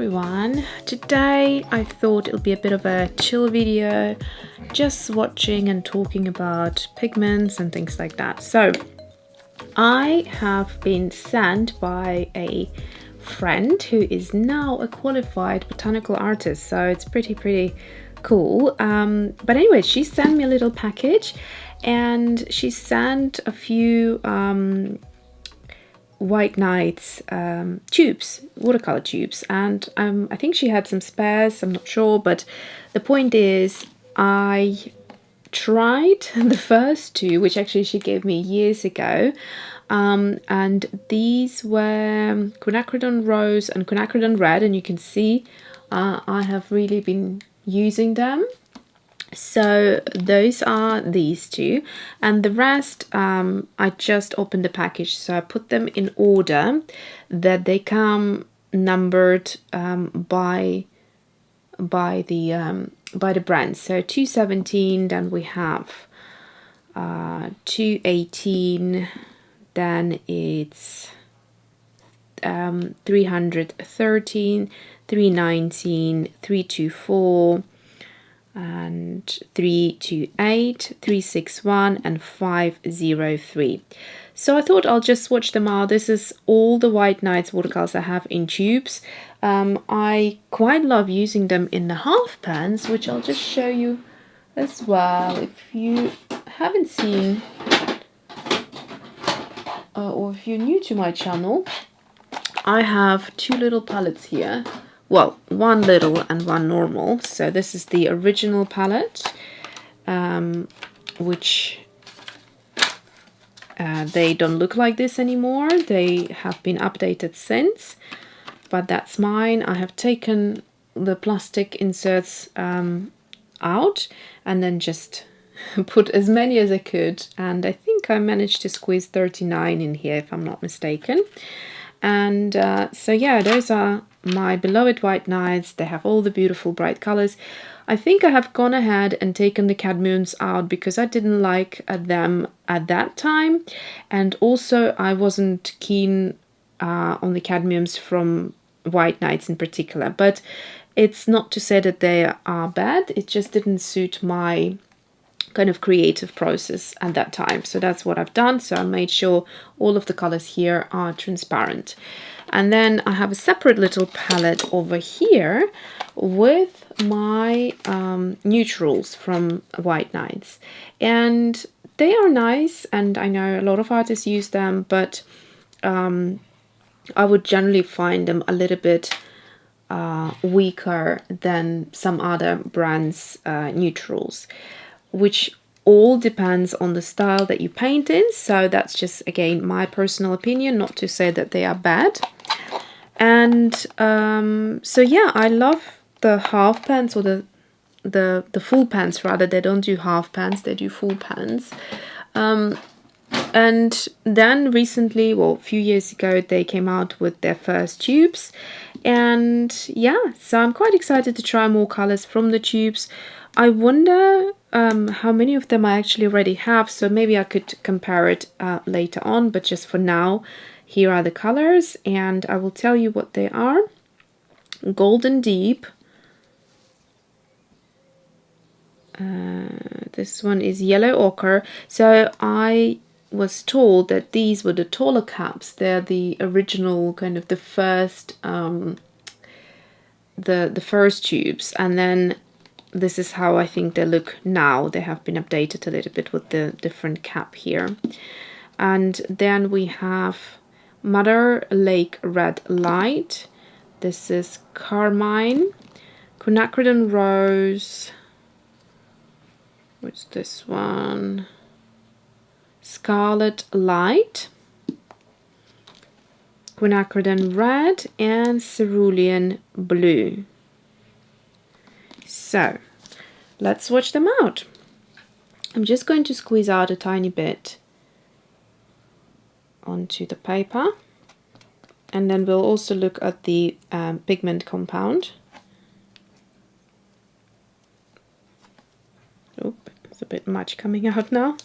everyone, today I thought it'll be a bit of a chill video, just swatching and talking about pigments and things like that. So I have been sent by a friend who is now a qualified botanical artist, so it's pretty cool. But anyway, she sent me a little package and she sent a few White Nights tubes, watercolor tubes, and I think she had some spares, I'm not sure, but the point is I tried the first two, which actually she gave me years ago, and these were quinacridone rose and quinacridone red, and you can see I have really been using them. So those are these two, and the rest I just opened the package, so I put them in order that they come numbered by the brand. So 217, then we have 218, then it's 313, 319, 324, and 328, 361, and 503. So I thought I'll just swatch them out. This is all the White Nights watercolors I have in tubes. I quite love using them in the half pans, which I'll just show you as well. If you haven't seen or if you're new to my channel, I have two little palettes here. Well, one little and one normal. So this is the original palette, which they don't look like this anymore. They have been updated since, but that's mine. I have taken the plastic inserts out and then just put as many as I could. And I think I managed to squeeze 39 in here, if I'm not mistaken. And so yeah, those are my beloved White Nights. They have all the beautiful bright colors. I think I have gone ahead and taken the cadmiums out because I didn't like them at that time, and also I wasn't keen on the cadmiums from White Nights in particular. But it's not to say that they are bad, it just didn't suit my kind of creative process at that time. So that's what I've done. So I made sure all of the colors here are transparent. And then I have a separate little palette over here with my neutrals from White Nights. And they are nice, and I know a lot of artists use them, but I would generally find them a little bit weaker than some other brands' neutrals, which all depends on the style that you paint in. So that's just, again, my personal opinion, not to say that they are bad. And so yeah, I love the half pans, or the full pans rather. They don't do half pans, they do full pans. And then recently, well, a few years ago, they came out with their first tubes. And yeah, so I'm quite excited to try more colors from the tubes. I wonder how many of them I actually already have, so maybe I could compare it later on, but just for now, here are the colors, and I will tell you what they are. Golden Deep. This one is Yellow Ochre. So I was told that these were the taller caps. They're the original, kind of the first the first tubes, and then this is how I think they look now. They have been updated a little bit with the different cap here. And then we have Mother Lake Red Light. This is Carmine. Quinacridone Rose. What's this one? Scarlet Light. Quinacridone Red and Cerulean Blue. So let's swatch them out. I'm just going to squeeze out a tiny bit onto the paper, and then we'll also look at the pigment compound. Oh, there's a bit much coming out now.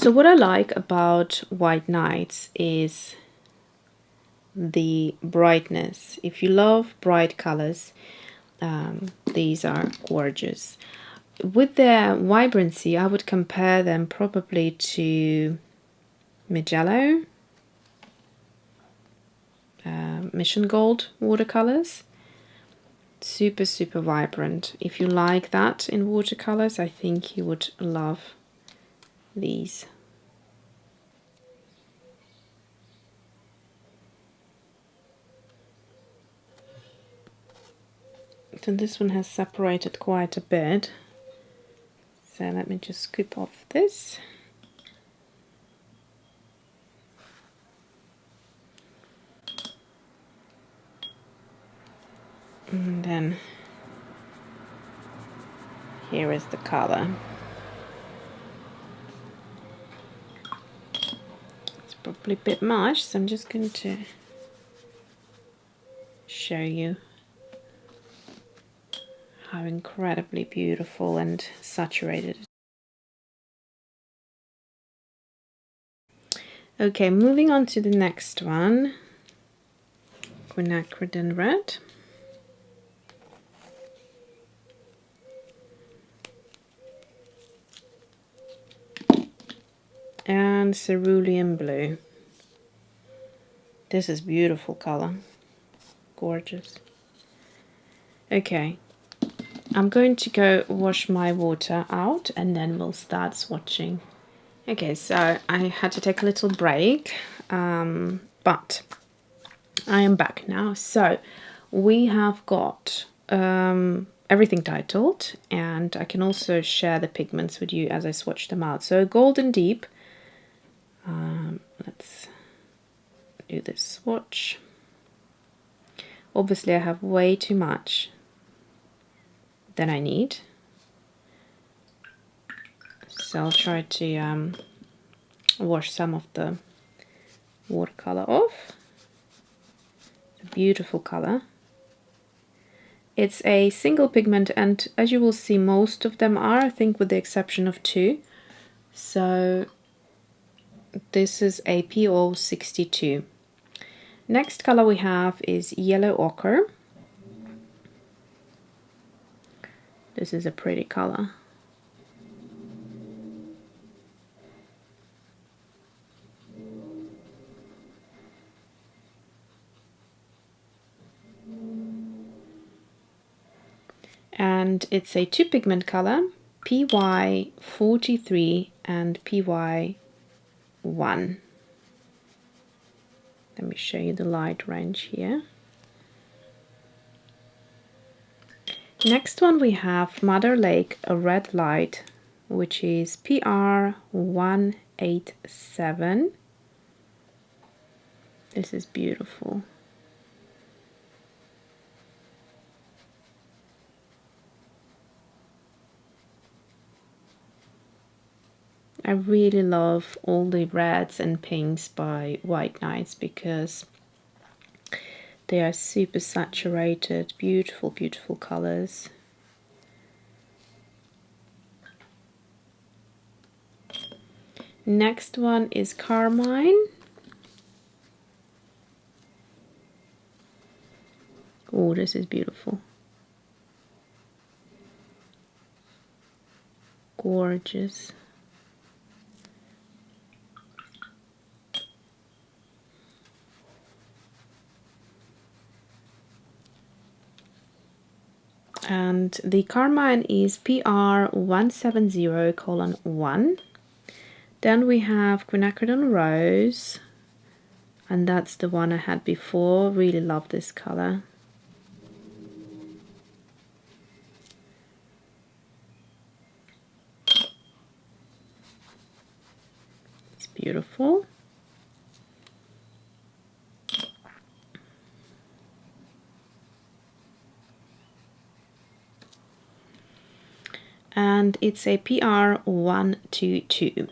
So what I like about White Nights is the brightness. If you love bright colors, these are gorgeous. With their vibrancy, I would compare them probably to Mijello, Mission Gold watercolors. Super, super vibrant. If you like that in watercolors, I think you would love these. So this one has separated quite a bit. So let me just scoop off this. And then here is the color. It's probably a bit much, so I'm just going to show you how incredibly beautiful and saturated. Okay, moving on to the next one, quinacridone red. And cerulean blue. This is beautiful color, gorgeous. Okay, I'm going to go wash my water out and then we'll start swatching. Okay, so I had to take a little break, but I am back now. So we have got everything titled, and I can also share the pigments with you as I swatch them out. So Golden Deep, let's do this swatch. Obviously I have way too much than I need, so I'll try to wash some of the watercolor off. It's a beautiful color. It's a single pigment, and as you will see, most of them are, I think with the exception of two. So this is a PO62. Next color we have is Yellow Ochre. This is a pretty color. And it's a two pigment color, PY43 and PY1. Let me show you the light range here. Next one we have Mother Lake, a red light, which is PR187. This is beautiful. I really love all the reds and pinks by White Nights because they are super saturated, beautiful, beautiful colors. Next one is Carmine. Oh, this is beautiful. Gorgeous. And the Carmine is PR170:1. Then we have Quinacridone Rose, and that's the one I had before. Really love this color. It's beautiful. And it's a PR122.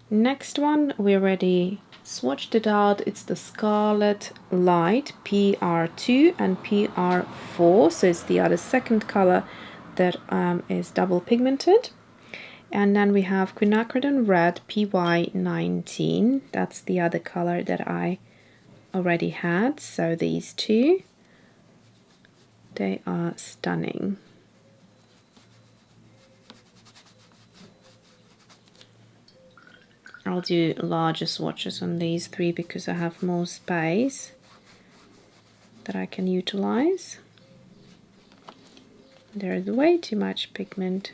Next one, we already swatched it out. It's the Scarlet Light, PR2 and PR4. So it's the other second color that is double pigmented. And then we have quinacridone red PY19. That's the other color that I already had. So these two, they are stunning. I'll do larger swatches on these three because I have more space that I can utilize. There is way too much pigment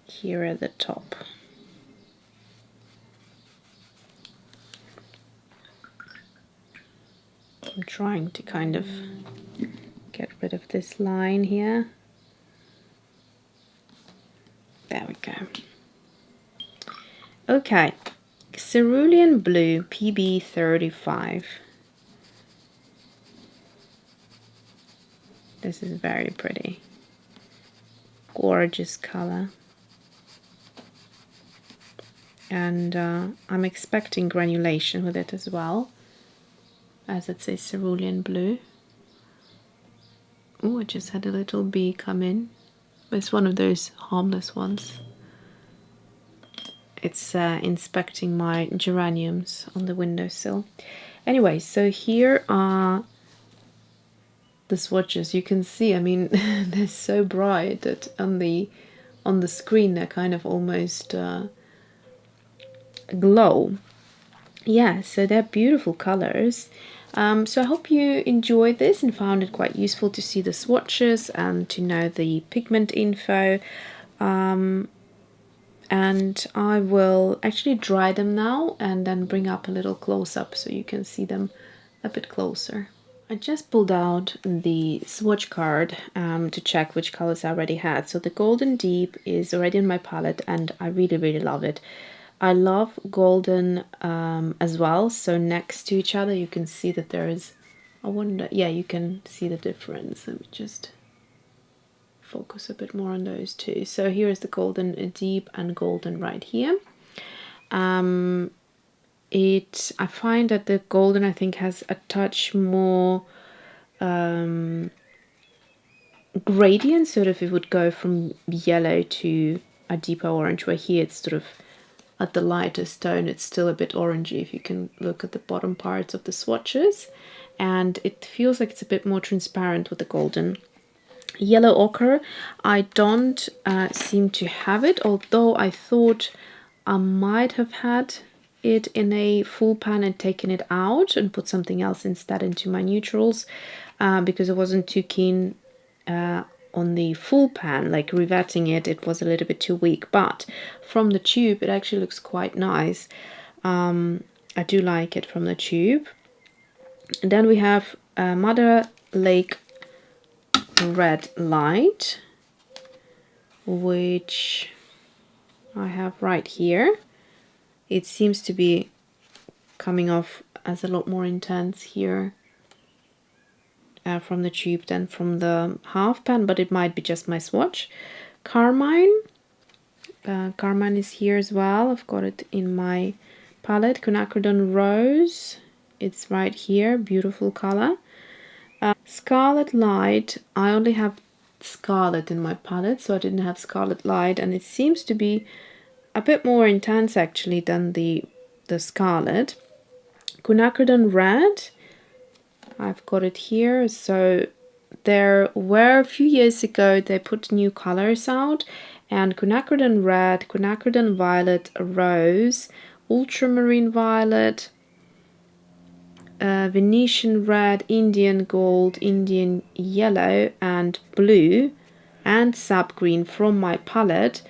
here at the top. I'm trying to kind of get rid of this line here. There we go. Okay, cerulean blue PB35. This is very pretty. Gorgeous color. And I'm expecting granulation with it as well, as it says cerulean blue. Oh, I just had a little bee come in. It's one of those harmless ones. It's inspecting my geraniums on the windowsill. Anyway, so here are the swatches. You can see, I mean, they're so bright that on the screen they're kind of almost glow. Yeah, so they're beautiful colors. So I hope you enjoyed this and found it quite useful to see the swatches and to know the pigment info. And I will actually dry them now and then bring up a little close-up so you can see them a bit closer. I just pulled out the swatch card to check which colors I already had. So the Golden Deep is already on my palette and I really love it. I love golden as well, so next to each other you can see that there is, I wonder, yeah, you can see the difference. Let me just focus a bit more on those two. So here is the Golden Deep and golden right here. I find that the golden, I think, has a touch more gradient, sort of it would go from yellow to a deeper orange, where here it's sort of at the lightest tone, it's still a bit orangey if you can look at the bottom parts of the swatches, and it feels like it's a bit more transparent with the golden. Yellow ochre, I don't seem to have it, although I thought I might have had it in a full pan and taken it out and put something else instead into my neutrals, because I wasn't too keen on the full pan, like revetting it, it was a little bit too weak, but from the tube it actually looks quite nice. I do like it from the tube. And then we have Mother Lake Red Light, which I have right here. It seems to be coming off as a lot more intense here from the tube than from the half pan, but it might be just my swatch. Carmine. Carmine is here as well. I've got it in my palette. Quinacridone Rose. It's right here. Beautiful color. Scarlet Light. I only have Scarlet in my palette, so I didn't have Scarlet Light, and it seems to be a bit more intense actually than the Scarlet. Quinacridone Red. I've got it here. So there were a few years ago they put new colors out, and quinacridone red, quinacridone violet, rose, ultramarine violet, Venetian red, Indian gold, Indian yellow, and blue, and sap green from my palette,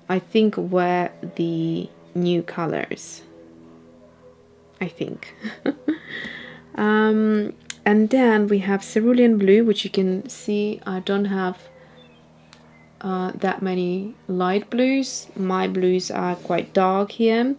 I think were the new colors. I think. And then we have cerulean blue, which you can see I don't have that many light blues. My blues are quite dark here,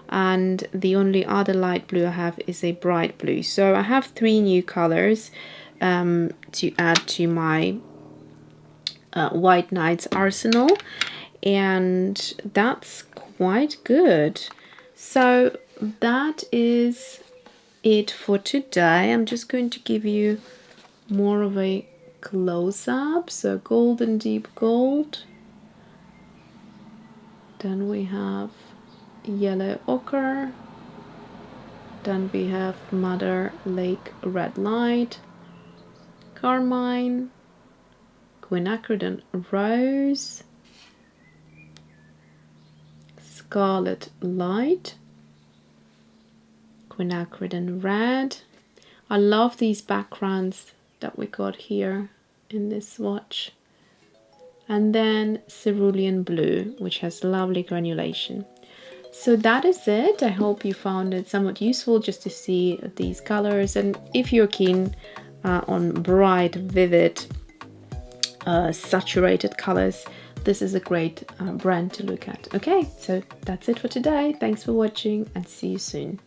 and the only other light blue I have is a bright blue. So I have 3 new colors to add to my White Knight's arsenal, and that's quite good. So that is it for today. I'm just going to give you more of a close-up. So Golden Deep Gold, Then we have yellow ochre. Then we have Mother Lake Red Light, Carmine, Quinacridone Rose, Scarlet Light, Quinacridone Red. I love these backgrounds that we got here in this swatch. And then Cerulean Blue, which has lovely granulation. So that is it. I hope you found it somewhat useful just to see these colors. And if you're keen on bright, vivid, saturated colors, this is a great brand to look at. Okay, so that's it for today. Thanks for watching and see you soon.